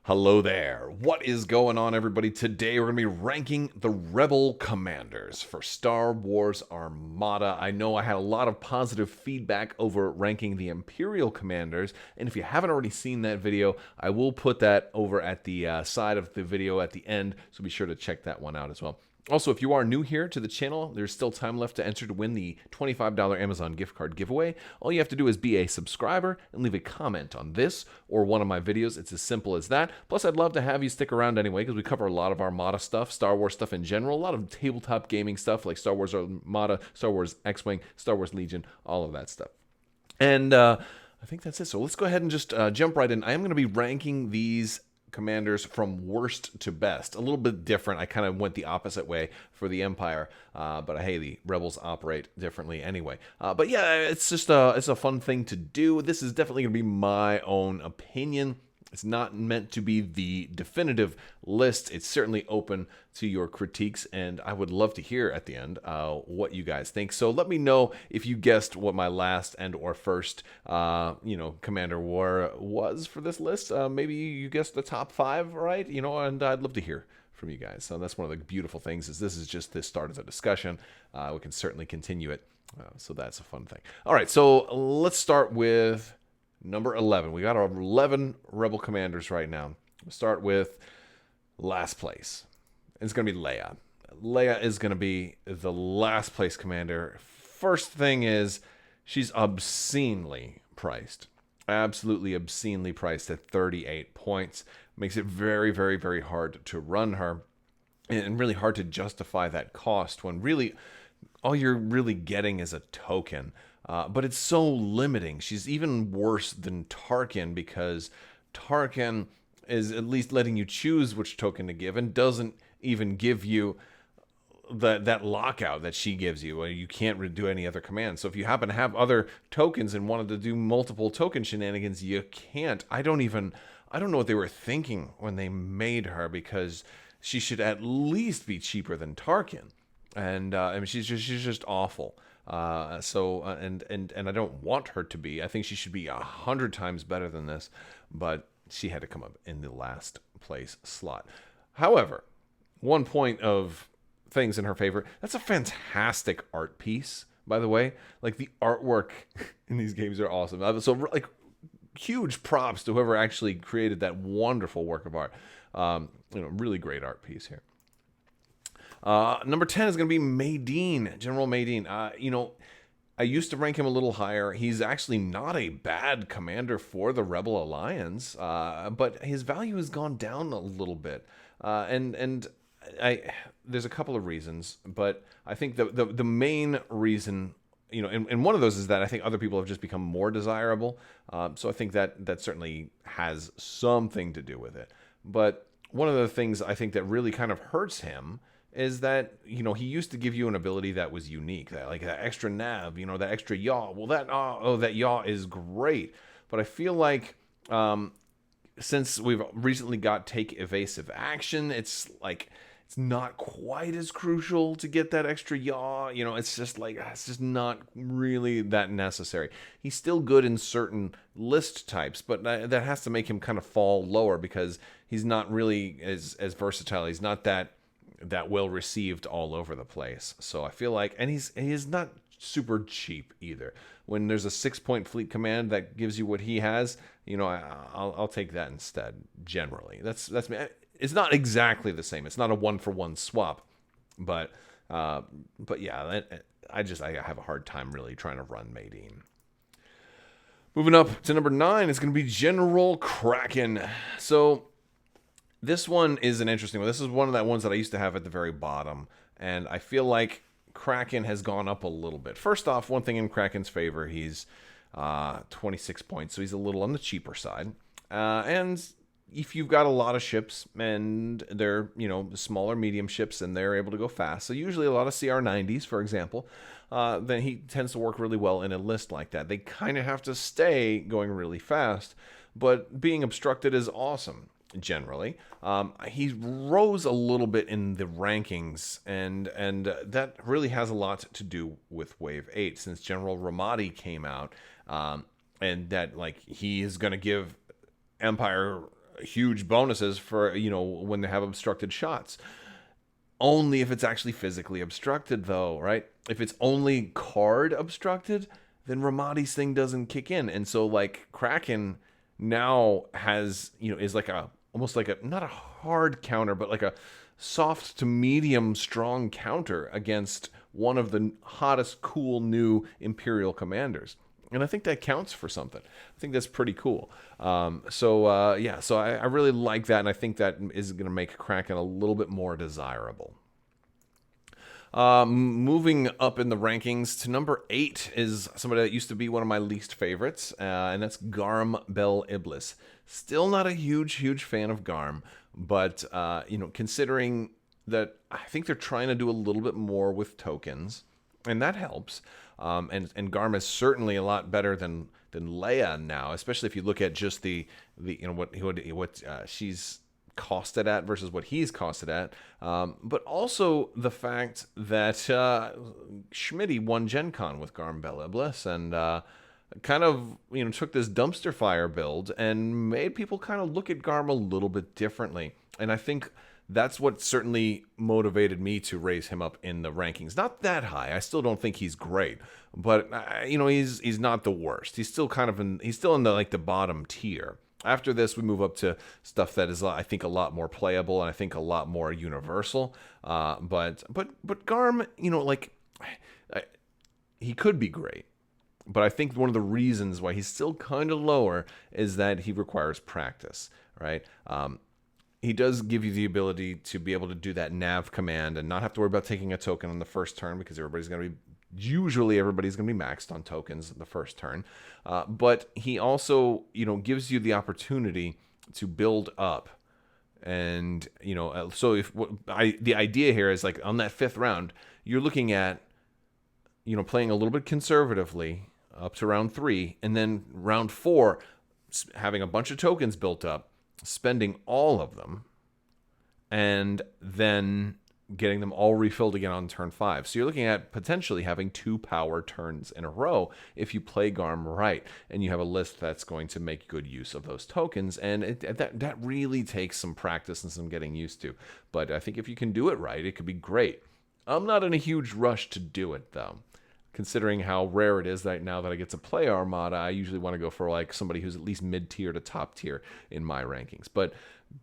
Hello there. What is going on, everybody? Today we're going to be ranking the Rebel commanders for Star Wars Armada. I know I had a lot of positive feedback over ranking the Imperial commanders, and if you haven't already seen that video, I will put that over at the side of the video at the end, so be sure to check that one out as well. Also, if you are new here to the channel, there's still time left to enter to win the $25 Amazon gift card giveaway. All you have to do is be a subscriber and leave a comment on this or one of my videos. It's as simple as that. Plus, I'd love to have you stick around anyway because we cover a lot of Armada stuff, Star Wars stuff in general, a lot of tabletop gaming stuff like Star Wars Armada, Star Wars X-Wing, Star Wars Legion, all of that stuff. And I think that's it. So let's go ahead and just jump right in. I am going to be ranking these commanders from worst to best. A little bit different. I kind of went the opposite way for the Empire, but hey, the Rebels operate differently anyway. But yeah, it's just it's a fun thing to do. This is definitely going to be my own opinion. It's not meant to be the definitive list. It's certainly open to your critiques, and I would love to hear at the end what you guys think. So let me know if you guessed what my last and or first, commander was for this list. Maybe you guessed the top 5, right? And I'd love to hear from you guys. So that's one of the beautiful things is this is just the start of the discussion. We can certainly continue it. So that's a fun thing. All right, so let's start with number 11. We got our 11 Rebel commanders right now. We'll start with last place. It's going to be Leia. Leia is going to be the last place commander. First thing is she's obscenely priced. Absolutely obscenely priced at 38 points. Makes it very, very, very hard to run her and really hard to justify that cost when really all you're really getting is a token. But it's so limiting. She's even worse than Tarkin because Tarkin is at least letting you choose which token to give and doesn't even give you that lockout that she gives you. You can't do any other commands. So if you happen to have other tokens and wanted to do multiple token shenanigans, you can't. I don't know what they were thinking when they made her because she should at least be cheaper than Tarkin. And I mean, she's just awful. And I don't want her to be. I think she should be 100 times better than this, but she had to come up in the last place slot. However, one point of things in her favor, that's a fantastic art piece, by the way. Like, the artwork in these games are awesome. So, like, huge props to whoever actually created that wonderful work of art. Really great art piece here. Number 10 is going to be Madine, General Madine. I used to rank him a little higher. He's actually not a bad commander for the Rebel Alliance, but his value has gone down a little bit. There's a couple of reasons, but I think the main reason, and one of those is that I think other people have just become more desirable. So I think that certainly has something to do with it. But one of the things I think that really kind of hurts him is that, he used to give you an ability that was unique, that extra nav, that extra yaw. Well, that yaw is great. But I feel like since we've recently got take evasive action, it's not quite as crucial to get that extra yaw. It's just not really that necessary. He's still good in certain list types, but that has to make him kind of fall lower because he's not really as versatile. He's not that well received all over the place. So I feel like, and he's not super cheap either. When there's a 6-point fleet command that gives you what he has, I'll take that instead. Generally, that's me. It's not exactly the same. It's not a 1-for-1 swap, but yeah, I have a hard time really trying to run Madine. Moving up to number 9 is going to be General Kraken. So this one is an interesting one. This is one of the ones that I used to have at the very bottom, and I feel like Kraken has gone up a little bit. First off, one thing in Kraken's favor, he's 26 points, so he's a little on the cheaper side. And if you've got a lot of ships, and they're, smaller, medium ships, and they're able to go fast, so usually a lot of CR90s, for example, then he tends to work really well in a list like that. They kind of have to stay going really fast, but being obstructed is awesome. Generally, he rose a little bit in the rankings, and that really has a lot to do with Wave 8 since General Ramadi came out, and that he is going to give Empire huge bonuses for, when they have obstructed shots. Only if it's actually physically obstructed, though, right? If it's only card obstructed, then Ramadi's thing doesn't kick in. And so, like, Kraken now has, is like almost like not a hard counter, but like a soft to medium strong counter against one of the hottest, cool new Imperial commanders. And I think that counts for something. I think that's pretty cool. So I really like that, and I think that is going to make Kraken a little bit more desirable. Moving up in the rankings to number 8 is somebody that used to be one of my least favorites, and that's Garm Bel Iblis. Still not a huge fan of Garm, but considering that I think they're trying to do a little bit more with tokens, and that helps. And Garm is certainly a lot better than Leia now, especially if you look at just the what she's costed at versus what he's costed at. But also the fact that Schmitty won Gen Con with Garm Bel Iblis and kind of took this dumpster fire build and made people kind of look at Garm a little bit differently. And I think that's what certainly motivated me to raise him up in the rankings. Not that high. I still don't think he's great, but he's not the worst. He's still he's still in the bottom tier. After this, we move up to stuff that is, I think, a lot more playable and I think a lot more universal. But Garm, he could be great. But I think one of the reasons why he's still kind of lower is that he requires practice, right? He does give you the ability to be able to do that nav command and not have to worry about taking a token on the first turn because everybody's going to be maxed on tokens the first turn. But he also, gives you the opportunity to build up. And, so the idea here is like on that 5th round, you're looking at, playing a little bit conservatively up to round 3, and then round 4, having a bunch of tokens built up, spending all of them, and then getting them all refilled again on turn 5. So you're looking at potentially having 2 power turns in a row if you play Garm right, and you have a list that's going to make good use of those tokens, and that really takes some practice and some getting used to. But I think if you can do it right, it could be great. I'm not in a huge rush to do it, though. Considering how rare it is that now that I get to play Armada, I usually want to go for like somebody who's at least mid-tier to top tier in my rankings. But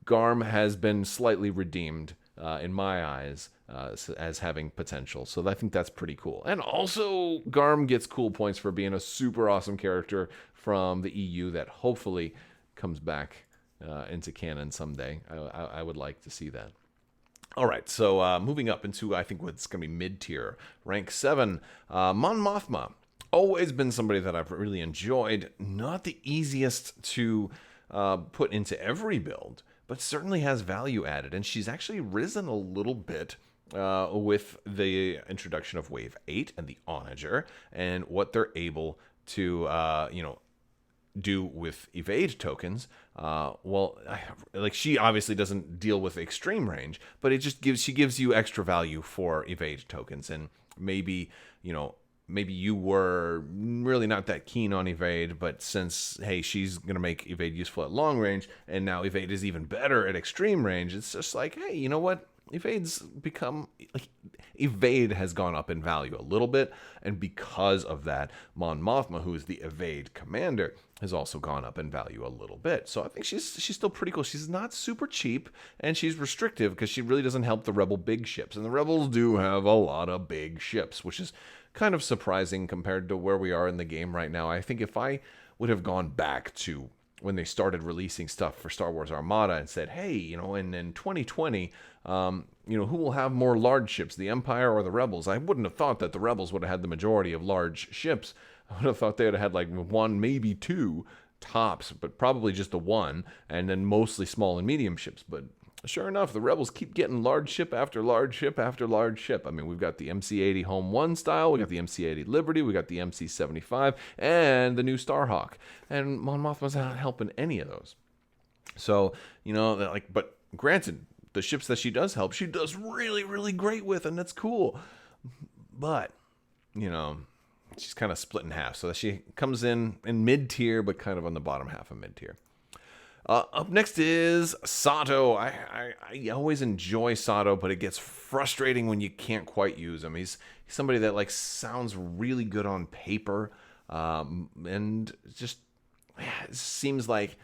Garm has been slightly redeemed in my eyes as having potential. So I think that's pretty cool. And also, Garm gets cool points for being a super awesome character from the EU that hopefully comes back into canon someday. I would like to see that. All right, so moving up into, I think, what's going to be mid-tier. Rank 7, Mon Mothma. Always been somebody that I've really enjoyed. Not the easiest to put into every build, but certainly has value added. And she's actually risen a little bit with the introduction of Wave 8 and the Onager and what they're able to, do with evade tokens. She obviously doesn't deal with extreme range, but she gives you extra value for evade tokens. And maybe you were really not that keen on evade, but since, hey, she's going to make evade useful at long range, and now evade is even better at extreme range, it's just like, hey, you know what? Evade has gone up in value a little bit, and because of that, Mon Mothma, who is the evade commander, has also gone up in value a little bit. So I think she's still pretty cool. She's not super cheap, and she's restrictive because she really doesn't help the Rebel big ships, and the Rebels do have a lot of big ships, which is kind of surprising compared to where we are in the game right now. I think if I would have gone back to when they started releasing stuff for Star Wars Armada and said, hey, in 2020, who will have more large ships, the Empire or the Rebels? I wouldn't have thought that the Rebels would have had the majority of large ships. I would have thought they would have had like 1, maybe 2 tops, but probably just the 1, and then mostly small and medium ships. But sure enough, the Rebels keep getting large ship after large ship after large ship. I mean, we've got the MC-80 Home 1 style, we got the MC-80 Liberty, we got the MC-75, and the new Starhawk. And Mon Mothma's not helping any of those. So, but granted, the ships that she does help, she does really, really great with, and that's cool. But, she's kind of split in half. So that she comes in mid-tier, but kind of on the bottom half of mid-tier. Up next is Sato. I always enjoy Sato, but it gets frustrating when you can't quite use him. He's somebody that like sounds really good on paper, and just it seems like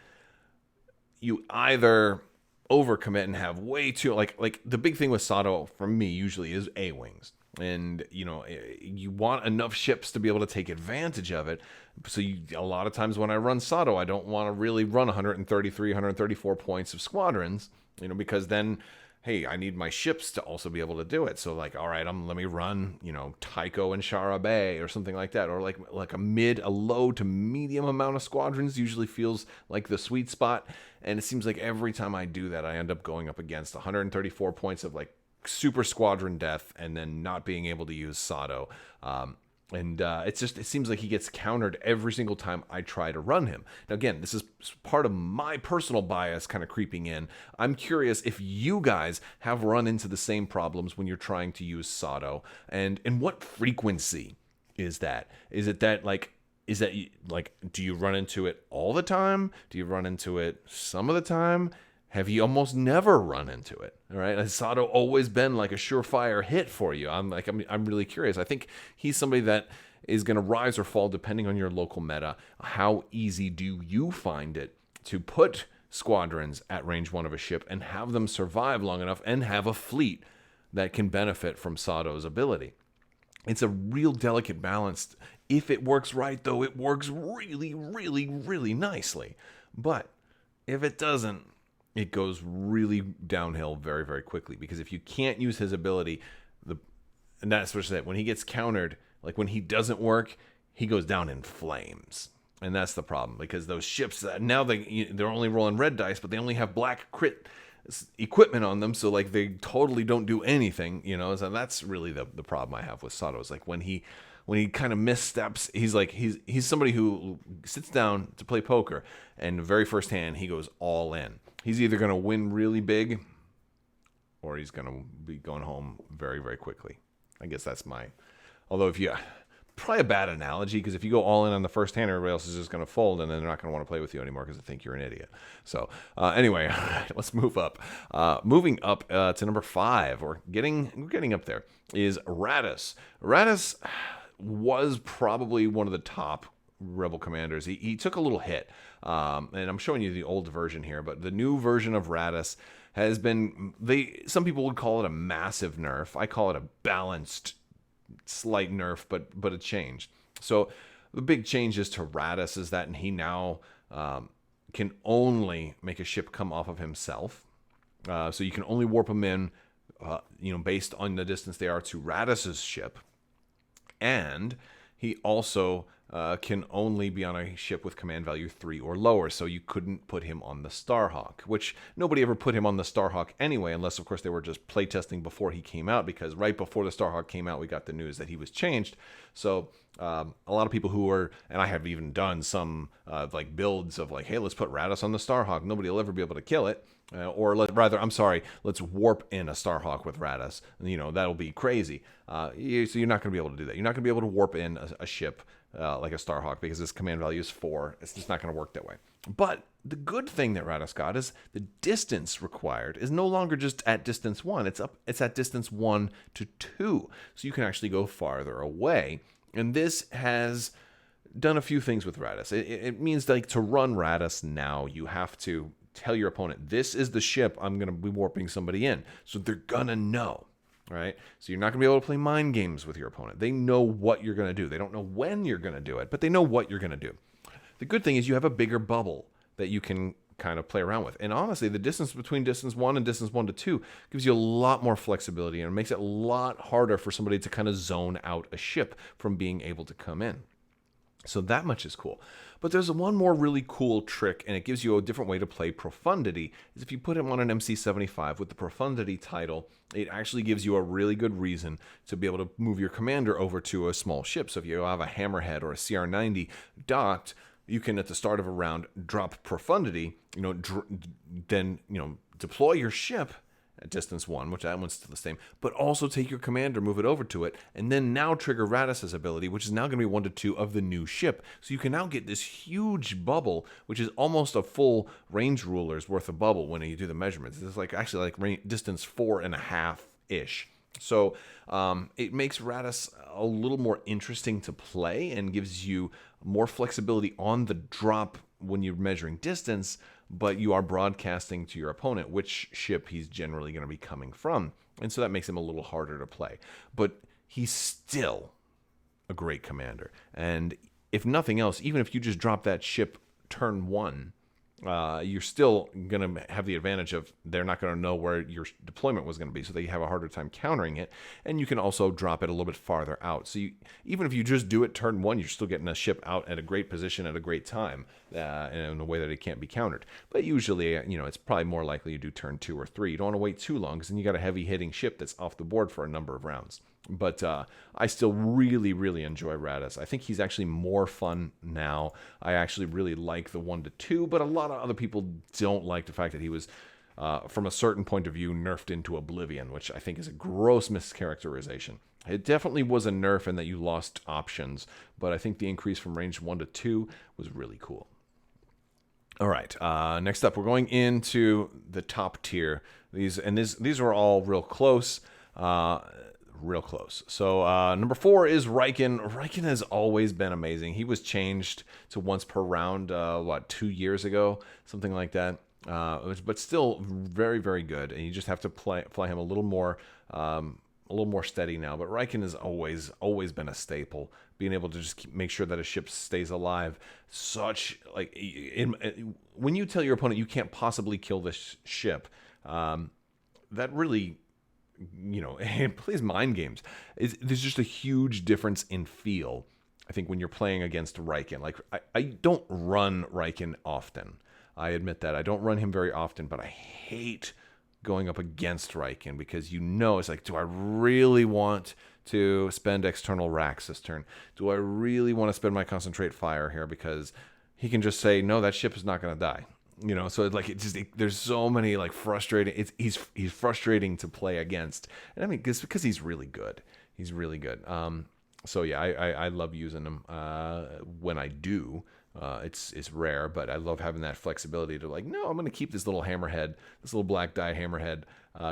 you either overcommit and have way too like the big thing with Sato for me usually is A-wings. And you want enough ships to be able to take advantage of it. So a lot of times when I run Sato, I don't want to really run 133, 134 points of squadrons, because then, hey, I need my ships to also be able to do it. So like, all right, let me run, Tycho and Shara Bay or something like that, or like a low to medium amount of squadrons usually feels like the sweet spot. And it seems like every time I do that, I end up going up against 134 points of like super squadron death and then not being able to use Sato. It seems like he gets countered every single time I try to run him. Now, again, this is part of my personal bias kind of creeping in. I'm curious if you guys have run into the same problems when you're trying to use Sato, and what frequency is that? Is that do you run into it all the time? Do you run into it some of the time? Have you almost never run into it? All right, has Sato always been like a surefire hit for you? I'm really curious. I think he's somebody that is going to rise or fall depending on your local meta. How easy do you find it to put squadrons at range 1 of a ship and have them survive long enough and have a fleet that can benefit from Sato's ability? It's a real delicate balance. If it works right, though, it works really, really, really nicely. But if it doesn't, it goes really downhill very, very quickly, because if you can't use his ability, and that's what I said, when he gets countered, like when he doesn't work, he goes down in flames. And that's the problem, because those ships, now they're only rolling red dice, but they only have black crit equipment on them, so like they totally don't do anything, so that's really the problem I have with Sato. Is like when he kind of missteps, he's somebody who sits down to play poker, and the very first hand he goes all in. He's either going to win really big, or he's going to be going home very, very quickly. I guess that's although probably a bad analogy, because if you go all in on the first hand, everybody else is just going to fold, and then they're not going to want to play with you anymore because they think you're an idiot. So anyway, let's move up. Moving up to number 5, we're getting up there, is Rattus. Rattus was probably one of the top Rebel commanders. He took a little hit, and I'm showing you the old version here, but the new version of Rattus has been, some people would call it a massive nerf. I call it a balanced slight nerf, but it changed. So the big changes to Rattus is that he now can only make a ship come off of himself. So you can only warp them in, based on the distance they are to Rattus's ship. And he also can only be on a ship with command value 3 or lower, so you couldn't put him on the Starhawk, which nobody ever put him on the Starhawk anyway, unless, of course, they were just playtesting before he came out, because right before the Starhawk came out, we got the news that he was changed. So a lot of people who were, and I have even done some builds of like, hey, let's put Rattus on the Starhawk. Nobody will ever be able to kill it. Let's warp in a Starhawk with Rattus. That'll be crazy. So you're not going to be able to do that. You're not going to be able to warp in a ship like a Starhawk, because its command value is 4. It's just not going to work that way. But the good thing that Rattus got is the distance required is no longer just at distance 1. It's at distance 1 to 2. So you can actually go farther away. And this has done a few things with Rattus. It means like to run Rattus now, you have to tell your opponent, this is the ship I'm going to be warping somebody in. So they're going to know. Right? So you're not going to be able to play mind games with your opponent. They know what you're going to do. They don't know when you're going to do it, but they know what you're going to do. The good thing is you have a bigger bubble that you can kind of play around with. And honestly, the distance between distance 1 and distance 1 to 2 gives you a lot more flexibility, and it makes it a lot harder for somebody to kind of zone out a ship from being able to come in. So that much is cool. But there's one more really cool trick, and it gives you a different way to play Profundity. Is if you put him on an MC75 with the Profundity title, it actually gives you a really good reason to be able to move your commander over to a small ship. So if you have a Hammerhead or a CR90 docked, you can, at the start of a round, drop Profundity, then deploy your ship, at distance 1, which that one's still the same, but also take your commander, move it over to it, and then now trigger Rattus's ability, which is now going to be 1 to 2 of the new ship. So you can now get this huge bubble, which is almost a full range ruler's worth of bubble when you do the measurements. It's like actually like distance 4.5-ish. So it makes Rattus a little more interesting to play and gives you more flexibility on the drop when you're measuring distance, but you are broadcasting to your opponent which ship he's generally going to be coming from. And so that makes him a little harder to play. But he's still a great commander. And if nothing else, even if you just drop that ship turn 1, you're still going to have the advantage of they're not going to know where your deployment was going to be, so they have a harder time countering it. And you can also drop it a little bit farther out. So even if you just do it turn 1, you're still getting a ship out at a great position at a great time in a way that it can't be countered. But usually, it's probably more likely you do turn 2 or 3. You don't want to wait too long because then you got a heavy-hitting ship that's off the board for a number of rounds. But I still really, really enjoy Rattus. I think he's actually more fun now. I actually really like the 1 to 2, but a lot of other people don't like the fact that he was, from a certain point of view, nerfed into oblivion, which I think is a gross mischaracterization. It definitely was a nerf in that you lost options, but I think the increase from range 1 to 2 was really cool. All right, next up, we're going into the top tier. These were all real close. Real close. So number 4 is Riken. Riken has always been amazing. He was changed to once per round, 2 years ago, something like that. But still very, very good. And you just have to fly him a little more steady now. But Riken has always been a staple. Being able to just make sure that a ship stays alive. When you tell your opponent you can't possibly kill this ship, that really, it plays mind games. There's just a huge difference in feel, I think, when you're playing against Riken. Like, I don't run Riken often. I admit that. I don't run him very often, but I hate going up against Riken because it's like, do I really want to spend external racks this turn? Do I really want to spend my concentrate fire here? Because he can just say, no, that ship is not going to die. So there's so many frustrating. He's frustrating to play against, and I mean, it's because he's really good. He's really good. So yeah, I love using him when I do. It's rare, but I love having that flexibility to no, I'm going to keep this little hammerhead, this little black die hammerhead.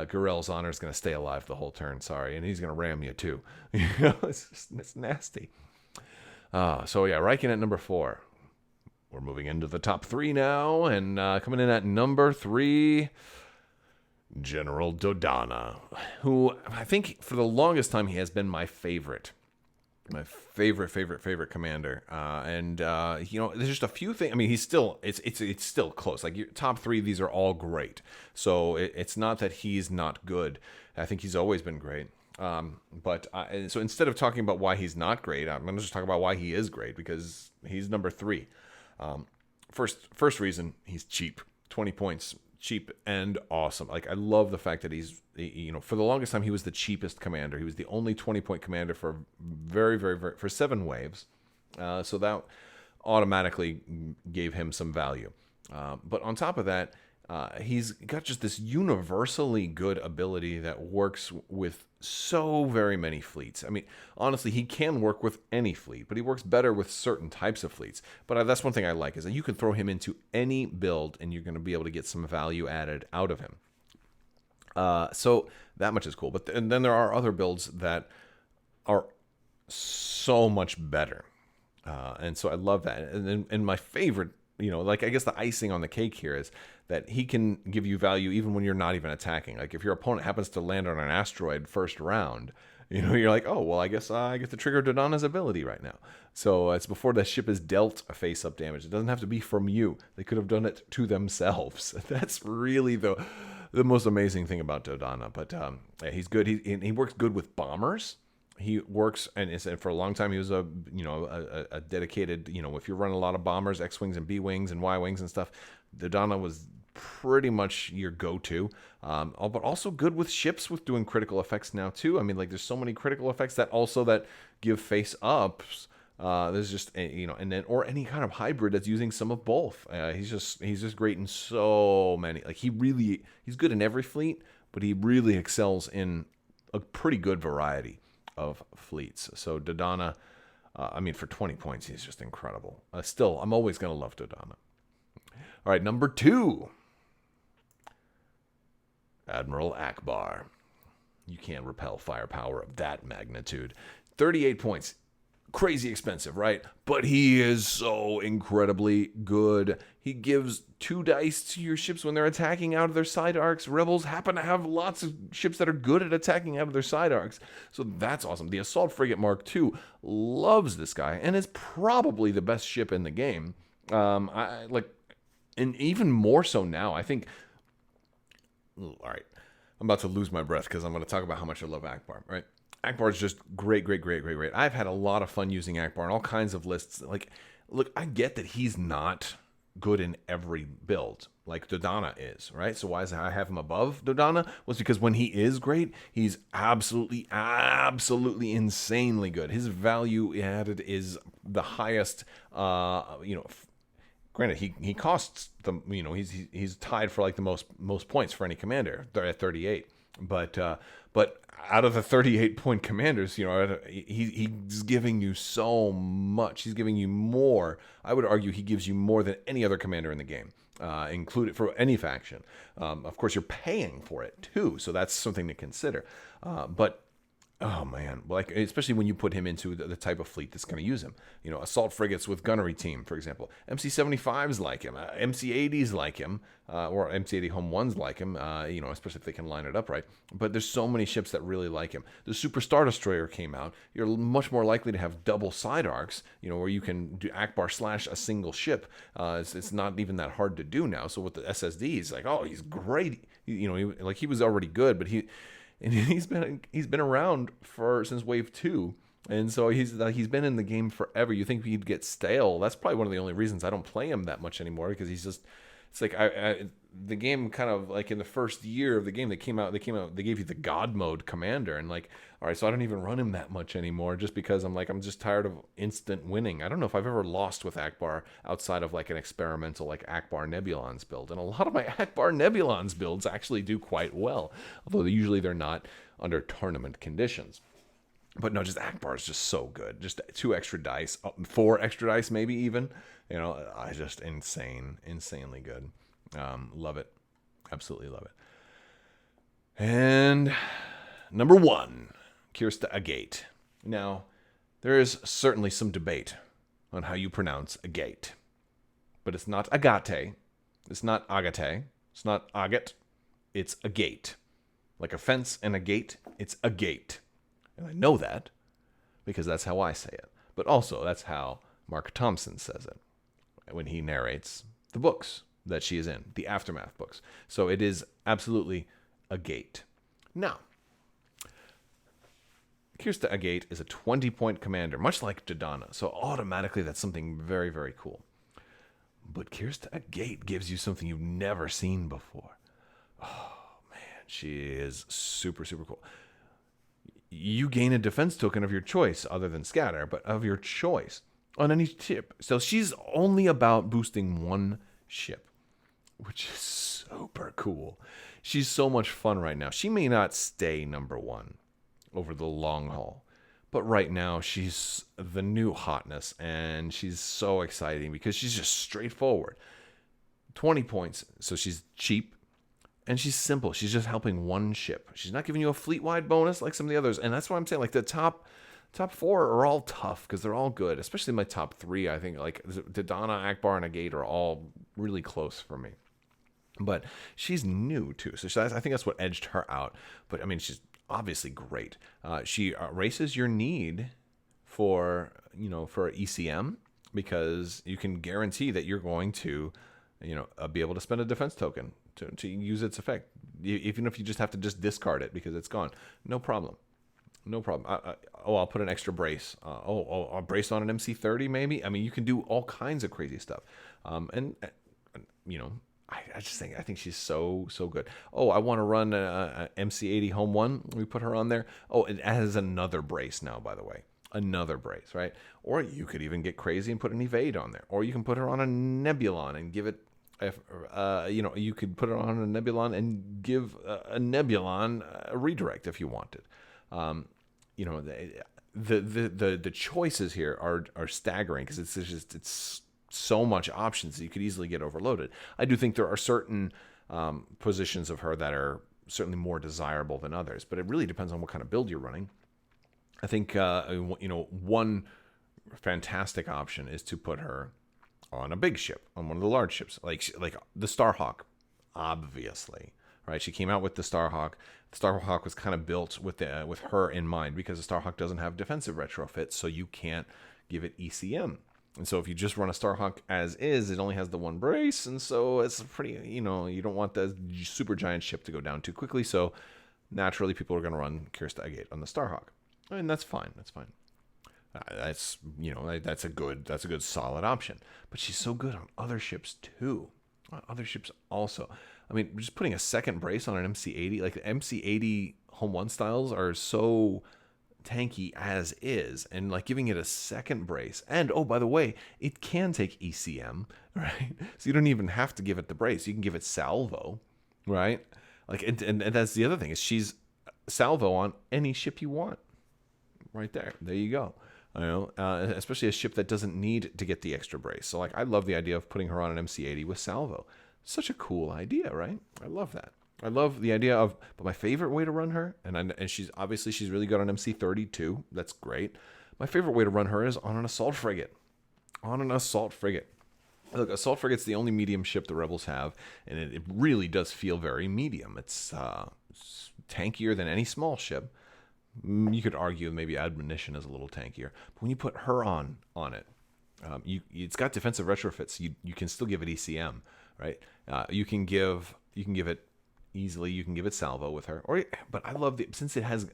Garel's honor is going to stay alive the whole turn. Sorry, and he's going to ram you too. It's nasty. So yeah, Riken at number 4. We're moving into the top 3 now, and coming in at number 3, General Dodona, who I think for the longest time he has been my favorite commander. There's just a few things. I mean, he's still it's still close. Like your top 3, these are all great. So it's not that he's not good. I think he's always been great. So instead of talking about why he's not great, I'm going to just talk about why he is great, because he's number 3. First reason, he's cheap. 20 points, cheap and awesome. I love the fact that he's, for the longest time he was the cheapest commander. He was the only 20-point commander for for 7 waves. So that automatically gave him some value. But on top of that, he's got just this universally good ability that works with so very many fleets. I mean, honestly, he can work with any fleet, but he works better with certain types of fleets. But that's one thing I like, is that you can throw him into any build and you're going to be able to get some value added out of him. So that much is cool. But then there are other builds that are so much better. And so I love that. And my favorite, I guess the icing on the cake here is that he can give you value even when you're not even attacking. Like if your opponent happens to land on an asteroid first round, you're like, oh, well, I guess I get to trigger Dodona's ability right now. So it's before the ship is dealt a face-up damage. It doesn't have to be from you. They could have done it to themselves. That's really the most amazing thing about Dodona. But yeah, he's good. He works good with bombers. He works, and for a long time he was a dedicated, if you're running a lot of bombers, X-Wings and B-Wings and Y-Wings and stuff, Dodona was pretty much your go-to. But also good with ships with doing critical effects now too. I mean, there's so many critical effects that give face-ups There's just and then or any kind of hybrid that's using some of both. He's just great in so many. Like he's good in every fleet, but he really excels in a pretty good variety of fleets. So Dodona, for 20 points, he's just incredible. Still, I'm always gonna love Dodona. All right, number 2, Admiral Ackbar. You can't repel firepower of that magnitude. 38 points. Crazy expensive, right? But he is so incredibly good. He gives 2 dice to your ships when they're attacking out of their side arcs. Rebels happen to have lots of ships that are good at attacking out of their side arcs. So that's awesome. The Assault Frigate Mark II loves this guy and is probably the best ship in the game. And even more so now. I think... All right. I'm about to lose my breath because I'm going to talk about how much I love Ackbar, right? Ackbar is just great. I've had a lot of fun using Ackbar on all kinds of lists. Like, look, I get that he's not good in every build like Dodona is, right? So why is I have him above Dodona? Was because when he is great, he's absolutely insanely good. His value added is the highest. Granted, he costs the he's tied for like the most points for any commander. They're at 38, but out of the 38-point commanders, he's giving you so much. He's giving you more. I would argue he gives you more than any other commander in the game, included for any faction. Of course, you're paying for it too, so that's something to consider. But oh man, like especially when you put him into the type of fleet that's going to use him. Assault frigates with gunnery team, for example. MC-75s like him, MC-80s like him, or MC-80 Home 1s like him. Especially if they can line it up right. But there's so many ships that really like him. The Super Star Destroyer came out. You're much more likely to have double side arcs, where you can do Ackbar slash a single ship. It's not even that hard to do now. So with the SSDs, like, oh, he's great. He was already good, but he's been around since Wave 2, and so he's been in the game forever. You think he'd get stale? That's probably one of the only reasons I don't play him that much anymore, because it's like the game kind of like in the first year of the game they gave you the God mode commander, and like, all right, so I don't even run him that much anymore just because I'm just tired of instant winning. I don't know if I've ever lost with Ackbar outside of like an experimental like Ackbar Nebulons build, and a lot of my Ackbar Nebulons builds actually do quite well, although usually they're not under tournament conditions. But no, just Ackbar is just so good. Just 2 extra dice, 4 extra dice maybe even. I just insanely good. Love it. Absolutely love it. And number 1, Kirsten Gate. Now, there is certainly some debate on how you pronounce Agate. But it's not Agate. It's not Agate. It's not Agate. It's a gate. Like a fence and a gate, it's a gate. And I know that because that's how I say it. But also, that's how Mark Thompson says it when he narrates the books that she is in, the Aftermath books. So it is absolutely a gate. Now, Kirsten Gate is a 20-point commander, much like Dodona. So automatically, that's something very, very cool. But Kirsten Gate gives you something you've never seen before. Oh, man, she is super, super cool. You gain a defense token of your choice, other than scatter, but of your choice on any ship. So she's only about boosting 1 ship, which is super cool. She's so much fun right now. She may not stay number 1 over the long haul, but right now she's the new hotness, and she's so exciting because she's just straightforward. 20 points, so she's cheap. And she's simple. She's just helping 1 ship. She's not giving you a fleet-wide bonus like some of the others. And that's why I'm saying, like, the top 4 are all tough because they're all good. Especially my top 3, I think, like, Dodona, Ackbar, and Agate are all really close for me. But she's new, too. So I think that's what edged her out. But, she's obviously great. She erases your need for ECM because you can guarantee that you're going to, be able to spend a defense token to use its effect, even if you just have to discard it because it's gone. No problem. I'll put an extra brace. A brace on an MC-30 maybe. You can do all kinds of crazy stuff. I think she's so good. I want to run a MC-80 Home 1. We put her on there. It has another brace now, by the way. another brace, right? Or you could even get crazy and put an evade on there. Or you can put her on a Nebulon and give it, you could put her on a Nebulon and give a Nebulon a redirect if you wanted. The choices here are staggering because it's so much options that you could easily get overloaded. I do think there are certain positions of her that are certainly more desirable than others, but it really depends on what kind of build you're running. I think one fantastic option is to put her on a big ship, on one of the large ships, like the Starhawk, obviously, right? She came out with the Starhawk. The Starhawk was kind of built with her in mind because the Starhawk doesn't have defensive retrofit, so you can't give it ECM. And so if you just run a Starhawk as is, it only has the one brace, and so it's pretty, you don't want the super giant ship to go down too quickly, so naturally people are going to run Kirsten Gate on the Starhawk. And that's fine. That's a good solid option. But she's so good on other ships too. On other ships also. I mean, just putting a second brace on an MC80, like the MC80 Home 1 styles are so tanky as is, and like giving it a second brace. And oh, by the way, it can take ECM, right? So you don't even have to give it the brace. You can give it salvo, right? Like, and that's the other thing, is she's salvo on any ship you want. Right there you go. Especially a ship that doesn't need to get the extra brace. So like, I love the idea of putting her on an MC80 with salvo. Such a cool idea, right? I love that. I love the idea of, but my favorite way to run her, and she's really good on MC30 too. That's great. My favorite way to run her is on an assault frigate. Look, assault frigate's the only medium ship the Rebels have, and it really does feel very medium. It's tankier than any small ship. You could argue maybe Admonition is a little tankier, but when you put her on it, it's got defensive retrofits. You can still give it ECM, right? You can give it easily. You can give it salvo with her, but I love since it has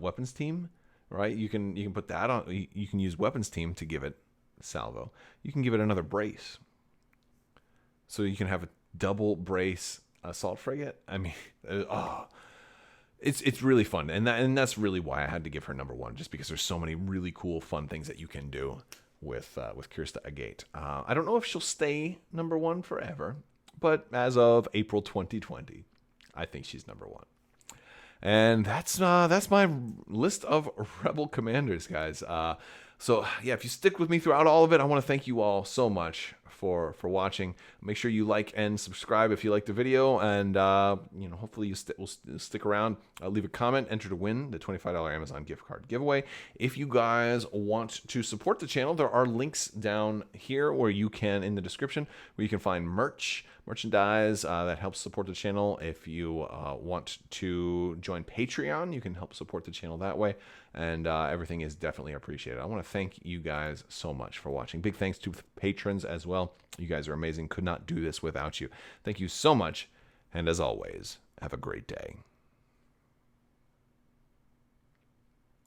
weapons team, right? You can put that on. You can use weapons team to give it salvo. You can give it another brace, so you can have a double brace assault frigate. I mean, It's really fun, and that's really why I had to give her number one, just because there's so many really cool, fun things that you can do with Kirsten Gate. I don't know if she'll stay number one forever, but as of April 2020, I think she's number one. And that's my list of Rebel commanders, guys. So yeah, if you stick with me throughout all of it, I want to thank you all so much for watching. Make sure you like and subscribe if you like the video, and hopefully you will stick around. Leave a comment, enter to win the $25 Amazon gift card giveaway. If you guys want to support the channel, there are links down here where you can, in the description, where you can find merchandise that helps support the channel. If you want to join Patreon, you can help support the channel that way, and everything is definitely appreciated. I want to thank you guys so much for watching. Big thanks to patrons as well. You guys are amazing. Could not do this without you. Thank you so much, and as always, have a great day.